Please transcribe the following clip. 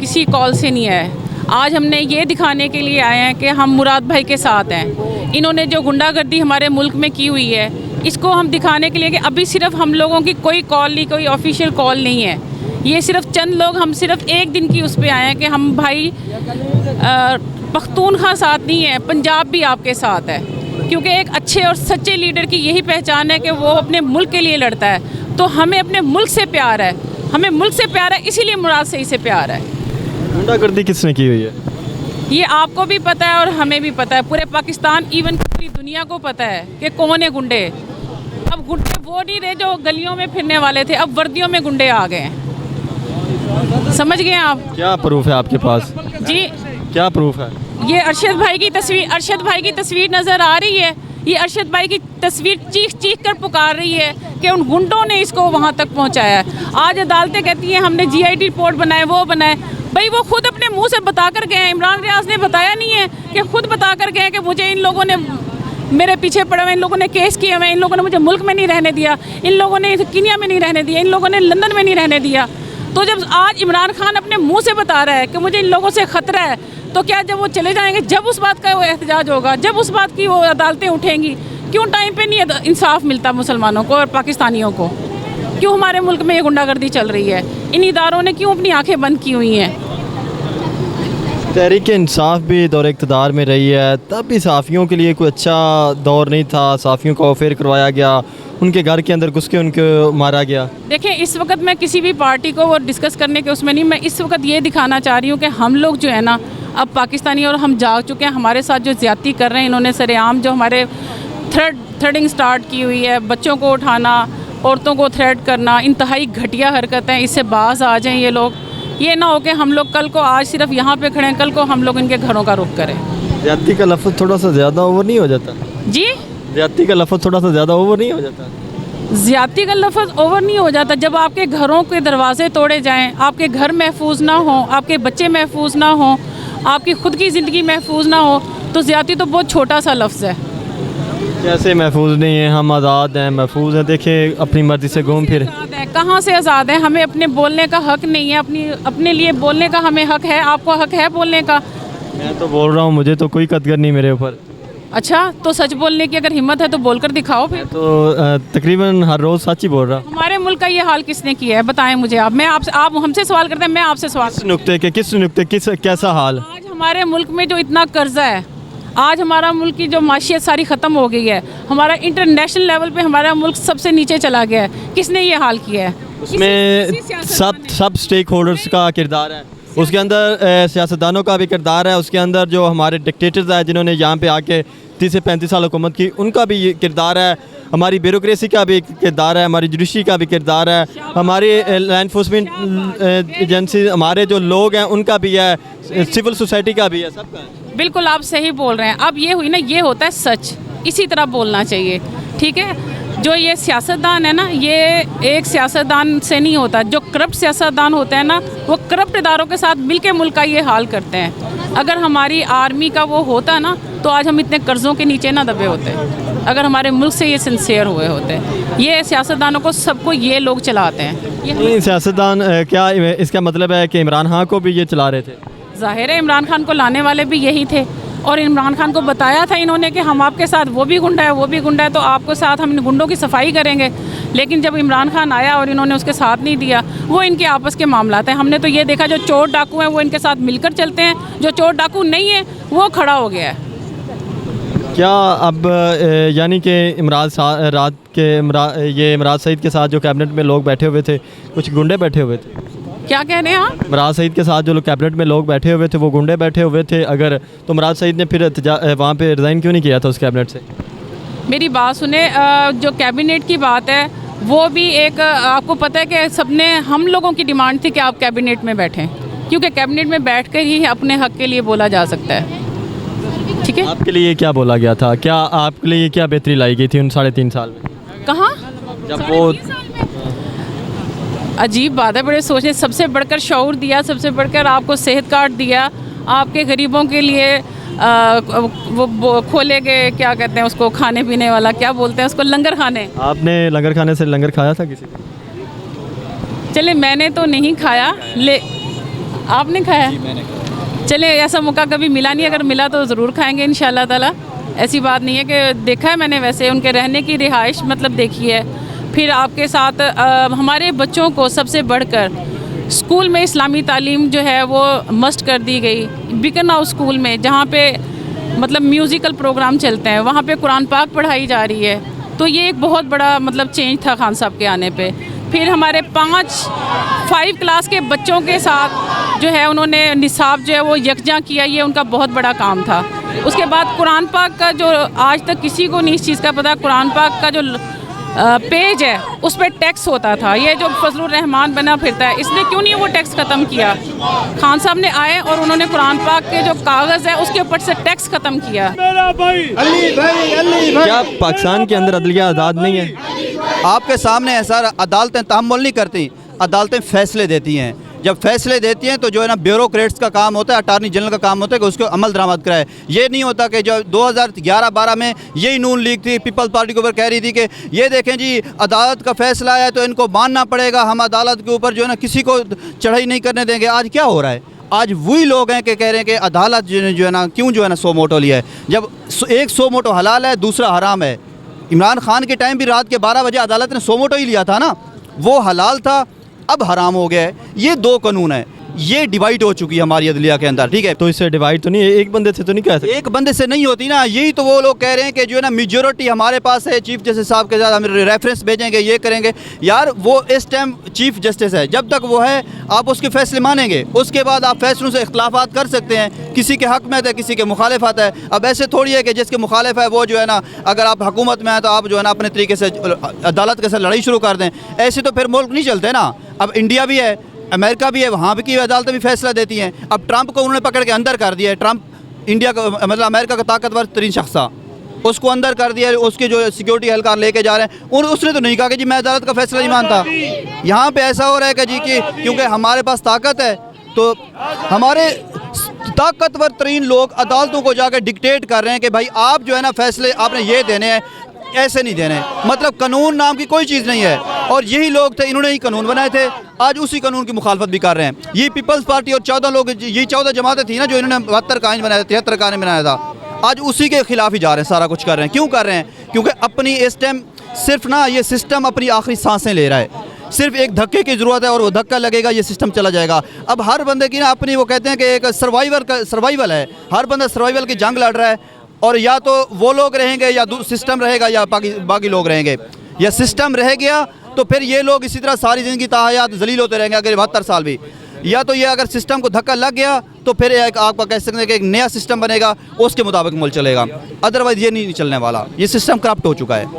किसी कॉल से नहीं आया है। आज हमने ये दिखाने के लिए आए हैं कि हम मुराद भाई के साथ हैं। इन्होंने जो गुंडागर्दी हमारे मुल्क में की हुई है, इसको हम दिखाने के लिए कि अभी सिर्फ हम लोगों की कोई कॉल नहीं, कोई ऑफिशियल कॉल नहीं है। ये सिर्फ चंद लोग, हम सिर्फ एक दिन की उस पर आए हैं कि हम भाई पख्तूनख्वा साथ नहीं है, पंजाब भी आपके साथ है। क्योंकि एक अच्छे और सच्चे लीडर की यही पहचान है कि वो अपने मुल्क के लिए लड़ता है। तो हमें अपने मुल्क से प्यार है, हमें मुल्क से प्यार है, इसीलिए मुराद से इसे प्यार है। गुंडागर्दी किसने की हुई है? ये आपको भी पता है और हमें भी पता है, पूरे पाकिस्तान इवन पूरी दुनिया को पता है कि कौन है गुंडे। अब गुंडे वो नहीं रहे जो गलियों में फिरने वाले थे, अब वर्दियों में गुंडे आ गए हैं। समझ गए आप? क्या प्रूफ है आपके पास? जी, क्या प्रूफ है? ये अरशद भाई की तस्वीर नज़र आ रही है। ये अरशद भाई की तस्वीर चीख चीख कर पुकार रही है कि उन गुंडों ने इसको वहाँ तक पहुँचाया है। आज अदालतें कहती हैं हमने GIT रिपोर्ट बनाए, वो बनाए। भाई वो खुद अपने मुंह से बता कर गए हैं। इमरान रियाज ने बताया नहीं है कि खुद बता कर गए हैं कि मुझे इन लोगों ने, मेरे पीछे पड़े हुए इन लोगों ने केस किए हुए, इन लोगों ने मुझे मुल्क में नहीं रहने दिया, इन लोगों ने कीनिया में नहीं रहने दिया, इन लोगों ने लंदन में नहीं रहने दिया। तो जब आज इमरान खान अपने मुंह से बता रहा है कि मुझे इन लोगों से ख़तरा है, तो क्या जब वो चले जाएंगे, जब उस बात का वो एहतजाज होगा, जब उस बात की वो अदालतें उठेंगी, क्यों टाइम पे नहीं इंसाफ मिलता मुसलमानों को और पाकिस्तानियों को? क्यों हमारे मुल्क में ये गुंडागर्दी चल रही है? इन इदारों ने क्यों अपनी आंखें बंद की हुई हैं? तहरीक इंसाफ भी दौर इक़्तिदार में रही है, तब भी सहाफ़ियों के लिए कोई अच्छा दौर नहीं था। सहाफ़ियों को अफेयर करवाया गया, उनके घर के अंदर घुस के उनको मारा गया। देखिए, इस वक्त मैं किसी भी पार्टी को वो डिस्कस करने के उसमें नहीं, मैं इस वक्त ये दिखाना चाह रही हूँ कि हम लोग जो है ना, अब पाकिस्तानी और हम जाग चुके हैं। हमारे साथ जो ज़्यादती कर रहे हैं इन्होंने सरेआम, जो हमारे थ्रेडिंग स्टार्ट की हुई है, बच्चों को उठाना, औरतों को थ्रेड करना, इंतहाई घटिया हरकत है। इससे बाज आ जाएं ये लोग। ये ना हो कि हम लोग कल को, आज सिर्फ यहाँ पे खड़े हैं, कल को हम लोग इनके घरों का रुख करें। ज़्यादती का लफ्ज़ थोड़ा सा ज़्यादा ओवर नहीं हो जाता? जी, ज़्यादती का लफ्ज़ थोड़ा सा ज़्यादा ओवर नहीं हो जाता? ज़्यादती का लफ्ज़ ओवर नहीं हो जाता। जब आपके घरों के दरवाजे तोड़े जाएं, आपके घर महफूज ना हो, आपके बच्चे महफूज ना हो, आपकी खुद की ज़िंदगी महफूज ना हो, तो ज़्यादती तो बहुत छोटा सा लफ्ज़ है। कैसे महफूज नहीं है? हम आज़ाद हैं, महफूज हैं। देखें, अपनी मर्ज़ी से घूम फिर। कहाँ से आज़ाद है? हमें अपने बोलने का हक नहीं है, अपने लिए बोलने का हमें हक है। आपको हक है बोलने का? मैं तो बोल रहा हूँ, मुझे तो कोई कदर नहीं मेरे ऊपर। अच्छा, तो सच बोलने की अगर हिम्मत है तो बोलकर दिखाओ फिर। तो तकरीबन हर रोज़ सच ही बोल रहा। हमारे मुल्क का ये हाल किसने किया है? बताएं मुझे आप। मैं आपसे, आप हमसे सवाल करते हैं, मैं आपसे सवाल। किस नुक्ते कैसा हाल? आज हमारे मुल्क में जो इतना कर्जा है, आज हमारा मुल्क की जो माशियत सारी ख़त्म हो गई है, हमारा इंटरनेशनल लेवल पे हमारा मुल्क सबसे नीचे चला गया है। किसने ये हाल किया है? उसमें सब स्टेक होल्डर्स का किरदार है, उसके अंदर सियासतदानों का भी किरदार है, उसके अंदर जो हमारे डिक्टेटर्स हैं जिन्होंने यहाँ पे आके 30 से 35 साल हुकूमत की, उनका भी ये किरदार है, हमारी ब्यूरोक्रेसी का भी किरदार है, हमारी जुडिशरी का भी किरदार है, हमारी लैंड एनफोर्समेंट एजेंसी, हमारे जो लोग हैं उनका भी है, सिविल सोसाइटी का भी है, सबका है। बिल्कुल आप सही बोल रहे हैं। अब ये हुई ना, ये होता है सच, इसी तरह बोलना चाहिए, ठीक है? जो ये सियासतदान है ना, ये एक सियासतदान से नहीं होता। जो करप्ट सियासतदान होते हैं ना, वो करप्ट इदारों के साथ मिलके मुल्क का ये हाल करते हैं। अगर हमारी आर्मी का वो होता ना, तो आज हम इतने कर्ज़ों के नीचे ना दबे होते। अगर हमारे मुल्क से ये सिंसियर हुए होते। ये सियासतदानों को, सबको ये लोग चलाते हैं। ये सियासतदान क्या इसका मतलब है कि इमरान खान को भी ये चला रहे थे? ज़ाहिर है, इमरान खान को लाने वाले भी यही थे और इमरान खान को बताया था इन्होंने कि हम आपके साथ, वो भी गुंडा है, वो भी गुंडा है, तो आपके साथ हम गुंडों की सफाई करेंगे। लेकिन जब इमरान खान आया और इन्होंने उसके साथ नहीं दिया, वो इनके आपस के मामलात हैं। हमने तो ये देखा, जो चोर डाकू हैं वो इनके साथ मिलकर चलते हैं, जो चोर डाकू नहीं है वो खड़ा हो गया है। क्या अब यानी कि इमरान सईद के साथ जो कैबिनेट में लोग बैठे हुए थे, कुछ गुंडे बैठे हुए थे? क्या कह रहे हैं आप? इमरान सईद के साथ जो कैबिनेट में लोग बैठे हुए थे वो गुंडे बैठे हुए थे। अगर तो इमरान सईद ने फिर वहाँ पे रिज़ाइन क्यों नहीं किया था उस कैबिनेट से? मेरी बात सुने, जो कैबिनेट की बात है वो भी एक, आपको पता है कि सबने, हम लोगों की डिमांड थी कि आप कैबिनेट में बैठें, क्योंकि कैबिनेट में बैठ कर ही अपने हक के लिए बोला जा सकता है। ठीक है, आपके लिए क्या बोला गया था? क्या आपके लिए क्या बेहतरी लाई गई थी उन 3.5 साल में? कहाँ? जब वो अजीब बात है, बड़े सोचने, सबसे बढ़कर शऊर दिया, सबसे बढ़कर आपको सेहत कार्ड दिया, आपके गरीबों के लिए वो खोले गए, क्या कहते हैं उसको, खाने पीने वाला, क्या बोलते हैं उसको, लंगर खाने। आपने लंगर खाने से लंगर खाया था किसी? चले, मैंने तो नहीं खाया, आपने खाया? चले, ऐसा मौका कभी मिला नहीं, अगर मिला तो ज़रूर खाएंगे इंशाल्लाह ताला। ऐसी बात नहीं है कि देखा है मैंने, वैसे उनके रहने की रिहाइश मतलब देखी है। फिर आपके साथ हमारे बच्चों को सबसे बढ़कर स्कूल में इस्लामी तालीम जो है वो मस्ट कर दी गई। बिकनहाउ स्कूल में जहाँ पे मतलब म्यूज़िकल प्रोग्राम चलते हैं, वहाँ पे कुरान पाक पढ़ाई जा रही है। तो ये एक बहुत बड़ा मतलब चेंज था खान साहब के आने पे। फिर हमारे 5 क्लास के बच्चों के साथ जो है उन्होंने निसाब जो है वो यकजा किया, ये उनका बहुत बड़ा काम था। उसके बाद कुरान पाक का जो आज तक किसी को नहीं इस चीज़ का पता, कुरान पाक का जो पेज है उस पर टैक्स होता था। ये जो फजलुर रहमान बना फिरता है, इसने क्यों नहीं वो टैक्स ख़त्म किया? खान साहब ने आए और उन्होंने कुरान पाक के जो कागज़ है उसके ऊपर से टैक्स ख़त्म किया। क्या पाकिस्तान के अंदर अदलिया आज़ाद नहीं है? आपके सामने है सर, अदालतें तहम्मुल नहीं करती, अदालतें फ़ैसले देती हैं। जब फैसले देती हैं तो जो है ना ब्यूरोक्रेट्स का काम होता है, अटार्नी जनरल का काम होता है कि उसको अमल दरामद कराए। ये नहीं होता कि जो 2011-12 में यही नून लीग थी, पीपल्स पार्टी के ऊपर कह रही थी कि ये देखें जी अदालत का फैसला आया तो इनको मानना पड़ेगा, हम अदालत के ऊपर जो है ना किसी को चढ़ाई नहीं करने देंगे। आज क्या हो रहा है? आज वही लोग हैं कि कह रहे हैं कि अदालत जो है ना क्यों जो है ना 100 मोटो लिया है, जब एक 100 मोटो हलाल है, दूसरा हराम है। इमरान खान के टाइम भी रात के 12 बजे अदालत ने 100 मोटो ही लिया था ना, वो हलाल था, अब हराम हो गया है। ये 2 कानून है, ये डिवाइड हो चुकी है हमारी अदलिया के अंदर, ठीक है। तो इससे डिवाइड तो नहीं है, एक बंदे से तो नहीं कह सकते? एक बंदे से नहीं होती ना, यही तो वो लोग कह रहे हैं कि जो है ना मेजॉरिटी हमारे पास है, चीफ जस्टिस साहब के साथ हम रेफरेंस भेजेंगे, ये करेंगे। यार वो इस टाइम चीफ जस्टिस है, जब तक वो है आप उसके फैसले मानेंगे, उसके बाद आप फैसलों से इख्तलाफात कर सकते हैं। किसी के हक में है, किसी के मुखालिफत है। अब ऐसे थोड़ी है कि जिसके मुखालिफ है वो जो है ना, अगर आप हुकूमत में हैं तो आप जो है ना अपने तरीके से अदालत के साथ लड़ाई शुरू कर दें। ऐसे तो फिर मुल्क नहीं चलते ना। अब इंडिया भी है, अमेरिका भी है, वहाँ भी की अदालतें भी फैसला देती हैं। अब ट्रंप को उन्होंने पकड़ के अंदर कर दिया है। ट्रंप इंडिया का मतलब अमेरिका का ताकतवर तरीन शख्स था, उसको अंदर कर दिया है। उसके जो सिक्योरिटी एहलकार लेके जा रहे हैं, और उसने तो नहीं कहा कि जी मैं अदालत का फैसला नहीं मानता। यहाँ पे ऐसा हो रहा है कि जी कि क्योंकि हमारे पास ताकत है तो हमारे ताकतवर तरीन लोग अदालतों को जाकर डिक्टेट कर रहे हैं कि भाई आप जो है ना फैसले आपने ये देने हैं, ऐसे नहीं देने। मतलब कानून नाम की कोई चीज़ नहीं है। और यही लोग थे, इन्होंने ही कानून बनाए थे, आज उसी कानून की मुखालफत भी कर रहे हैं। ये पीपल्स पार्टी और 14 लोग, ये 14 जमातें थी ना जो इन्होंने 72 कानून बनाया था, 73 कानून बनाया था, आज उसी के खिलाफ ही जा रहे हैं, सारा कुछ कर रहे हैं। क्यों कर रहे हैं? क्योंकि अपनी इस टाइम सिर्फ ना ये सिस्टम अपनी आखिरी सांसें ले रहा है। सिर्फ एक धक्के की ज़रूरत है और वो धक्का लगेगा, ये सिस्टम चला जाएगा। अब हर बंदे की ना अपनी, वो कहते हैं कि एक सर्वाइवल है, हर बंदा सर्वाइवल की जंग लड़ रहा है। और या तो वो लोग रहेंगे या सिस्टम रहेगा, या बाकी लोग रहेंगे। या सिस्टम रह गया तो फिर ये लोग इसी तरह सारी ज़िंदगी ताहयात जलील होते रहेंगे, अगर 72 साल भी। या तो ये अगर सिस्टम को धक्का लग गया तो फिर एक आपका कह सकते हैं कि एक नया सिस्टम बनेगा, उसके मुताबिक मुल्क चलेगा। अदरवाइज़ ये नहीं चलने वाला, ये सिस्टम करप्ट हो चुका है।